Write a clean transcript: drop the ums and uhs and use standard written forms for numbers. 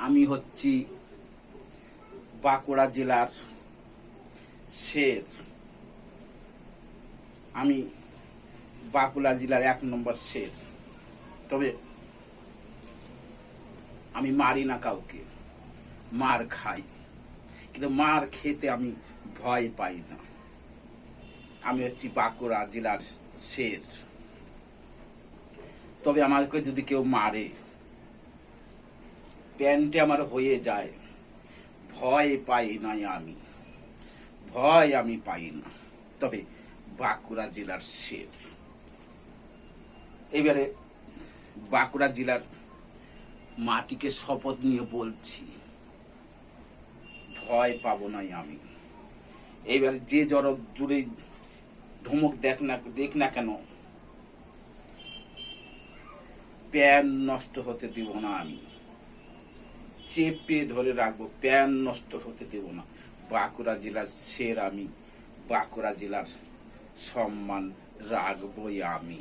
আমি হচ্ছি বাঁকুড়া জেলার শের। আমি বাঁকুড়া জেলার 1 নম্বর শের। তবে আমি মারি না কাউকে, মার খাই, কিন্তু মার খেতে আমি ভয় পাই না। আমি হচ্ছি বাঁকুড়া জেলার শের। তবে আমাকে যদি কেউ মারে, প্যান্টে আমার হয়ে যায়, ভয় পাই না, আমি পাই না। তবে বাঁকুড়া জেলার শের। এবারে বাঁকুড়া জেলার মাটিকে শপথ নিয়ে বলছি, ভয় পাবো না আমি। এইবারে যে জুড়ে ধমক দেখ না কেন, প্যান নষ্ট হতে দেব না আমি। চেপে ধরে রাখবো, প্যান নষ্ট হতে দেব না। বাঁকুড়া জেলার শের আমি, বাঁকুড়া জেলার সম্মান রাখবই আমি।